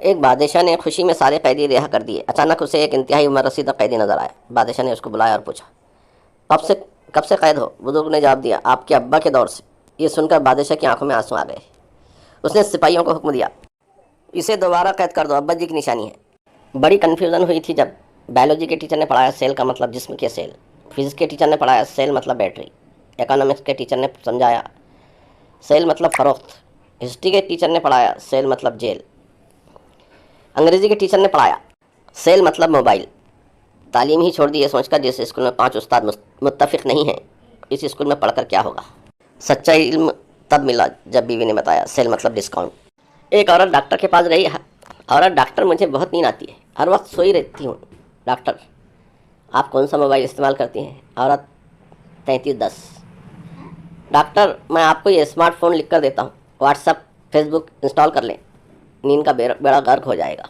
एक बादशाह ने खुशी में सारे कैदी रिहा कर दिए। अचानक उसे एक इंतहाई उम्र रसीदा कैदी नजर आया। बादशाह ने उसको बुलाया और पूछा, कब से कब से कैद हो? बुजुर्ग ने जवाब दिया, आपके अब्बा के दौर से। ये सुनकर बादशाह की आंखों में आंसू आ गए। उसने सिपाहियों को हुक्म दिया, इसे दोबारा कैद कर दो, अब्बा जी की निशानी है। बड़ी कन्फ्यूज़न हुई थी जब बायोलॉजी के टीचर ने पढ़ाया सेल का मतलब जिस्म के सेल, फिजिक्स के टीचर ने पढ़ाया सेल मतलब बैटरी, इकोनॉमिक्स के टीचर ने समझाया सेल मतलब फ़रोख्त, हिस्ट्री के टीचर ने पढ़ाया सेल मतलब जेल, अंग्रेज़ी के टीचर ने पढ़ाया सेल मतलब मोबाइल। तालीम ही छोड़ दी ये सोचकर जिस स्कूल में 5 उस्ताद मुत्तफिक नहीं हैं, इस स्कूल में पढ़कर क्या होगा। सच्चा इल्म तब मिला जब बीवी ने बताया सेल मतलब डिस्काउंट। एक औरत डॉक्टर के पास गई। औरत, डॉक्टर मुझे बहुत नींद आती है, हर वक्त सोई रहती हूँ। डॉक्टर, आप कौन सा मोबाइल इस्तेमाल करती हैं? औरत, 3310। डॉक्टर, मैं आपको ये स्मार्टफ़ोन लिख कर देता हूँ, व्हाट्सअप फेसबुक इंस्टॉल कर लें, नींद का बेड़ा गर्क हो जाएगा।